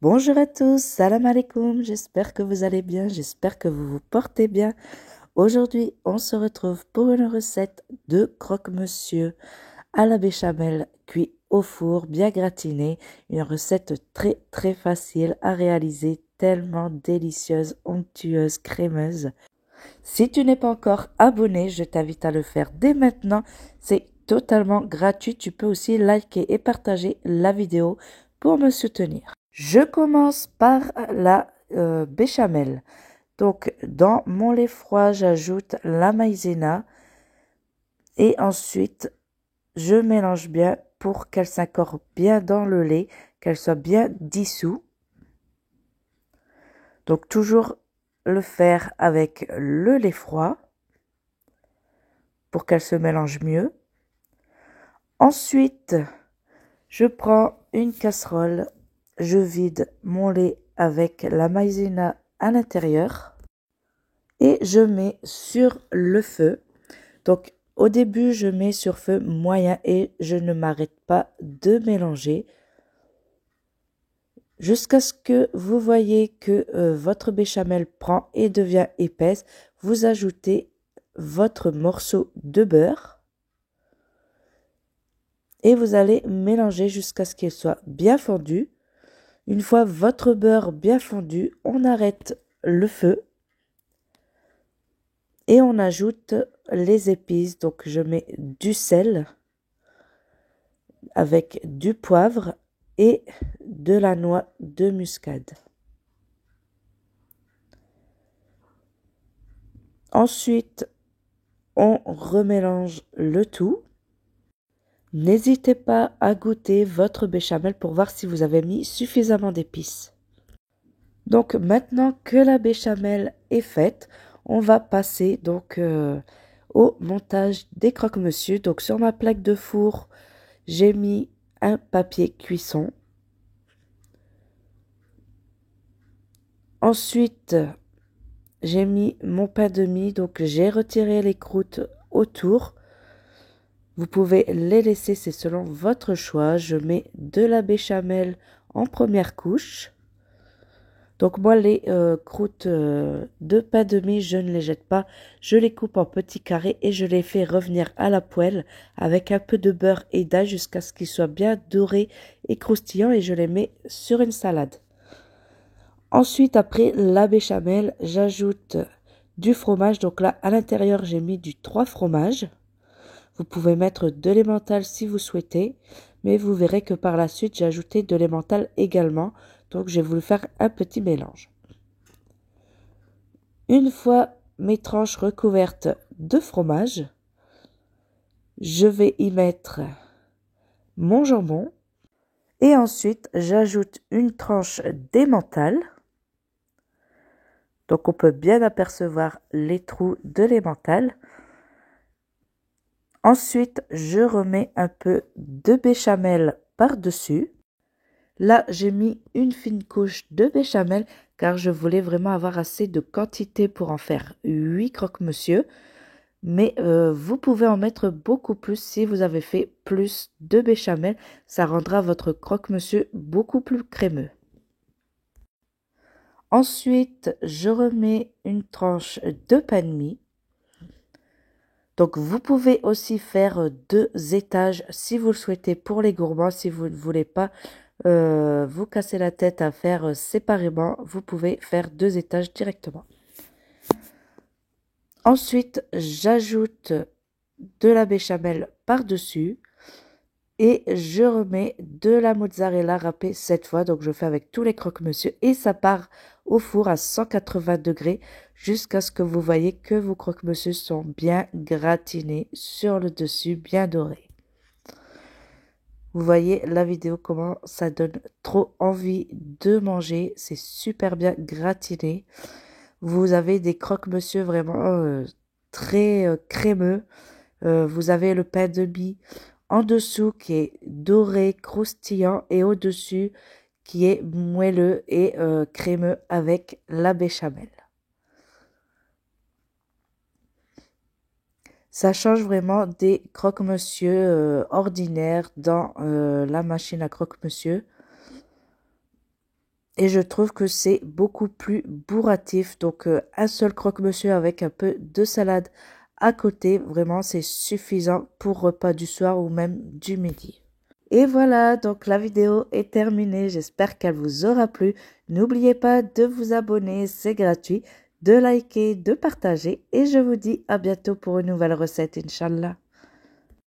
Bonjour à tous, salam alaikum, j'espère que vous allez bien, j'espère que vous vous portez bien. Aujourd'hui, on se retrouve pour une recette de croque-monsieur à la béchamel cuit au four, bien gratiné. Une recette très facile à réaliser, tellement délicieuse, onctueuse, crémeuse. Si tu n'es pas encore abonné, je t'invite à le faire dès maintenant. C'est totalement gratuit. Tu peux aussi liker et partager la vidéo pour me soutenir. Je commence par la béchamel. Donc, dans mon lait froid, j'ajoute la maïzena et ensuite, je mélange bien pour qu'elle s'incorpore bien dans le lait, qu'elle soit bien dissous. Donc, toujours le faire avec le lait froid pour qu'elle se mélange mieux. Ensuite, je prends une casserole, je vide mon lait avec la maïzena à l'intérieur et je mets sur le feu. Donc au début, je mets sur feu moyen et je ne m'arrête pas de mélanger jusqu'à ce que vous voyez que votre béchamel prend et devient épaisse. Vous ajoutez votre morceau de beurre et vous allez mélanger jusqu'à ce qu'il soit bien fondu. Une fois votre beurre bien fondu, on arrête le feu et on ajoute les épices. Donc je mets du sel avec du poivre et de la noix de muscade. Ensuite, on remélange le tout. N'hésitez pas à goûter votre béchamel pour voir si vous avez mis suffisamment d'épices. Donc maintenant que la béchamel est faite, on va passer donc au montage des croque-monsieur. Donc sur ma plaque de four, j'ai mis un papier cuisson. Ensuite, j'ai mis mon pain de mie, donc j'ai retiré les croûtes autour. Vous pouvez les laisser, c'est selon votre choix. Je mets de la béchamel en première couche. Donc moi, les croûtes de pain de mie, je ne les jette pas. Je les coupe en petits carrés et je les fais revenir à la poêle avec un peu de beurre et d'ail jusqu'à ce qu'ils soient bien dorés et croustillants et je les mets sur une salade. Ensuite, après la béchamel, j'ajoute du fromage. Donc là, à l'intérieur, j'ai mis du 3 fromages. Vous pouvez mettre de l'emmental si vous souhaitez, mais vous verrez que par la suite, j'ai ajouté de l'emmental également. Donc, j'ai voulu faire un petit mélange. Une fois mes tranches recouvertes de fromage, je vais y mettre mon jambon et ensuite, j'ajoute une tranche d'emmental. Donc, on peut bien apercevoir les trous de l'emmental. Ensuite, je remets un peu de béchamel par-dessus. Là, j'ai mis une fine couche de béchamel car je voulais vraiment avoir assez de quantité pour en faire 8 croque-monsieur. Mais vous pouvez en mettre beaucoup plus si vous avez fait plus de béchamel. Ça rendra votre croque-monsieur beaucoup plus crémeux. Ensuite, je remets une tranche de pain de mie. Donc, vous pouvez aussi faire 2 étages si vous le souhaitez pour les gourmands. Si vous ne voulez pas vous casser la tête à faire séparément, vous pouvez faire 2 étages directement. Ensuite, j'ajoute de la béchamel par-dessus et je remets de la mozzarella râpée cette fois. Donc, je fais avec tous les croque-monsieur et ça part au four à 180 degrés jusqu'à ce que vous voyez que vos croque-monsieur sont bien gratinés sur le dessus, bien dorés. Vous voyez la vidéo comment ça donne trop envie de manger. C'est super bien gratiné. Vous avez des croque-monsieur vraiment très crémeux. Vous avez le pain de mie en dessous qui est doré, croustillant et au-dessus qui est moelleux et crémeux avec la béchamel. Ça change vraiment des croque-monsieur ordinaires dans la machine à croque-monsieur. Et je trouve que c'est beaucoup plus bourratif. Donc, un seul croque-monsieur avec un peu de salade à côté, vraiment, c'est suffisant pour repas du soir ou même du midi. Et voilà, donc la vidéo est terminée. J'espère qu'elle vous aura plu. N'oubliez pas de vous abonner, c'est gratuit, de liker, de partager. Et je vous dis à bientôt pour une nouvelle recette, Inch'Allah.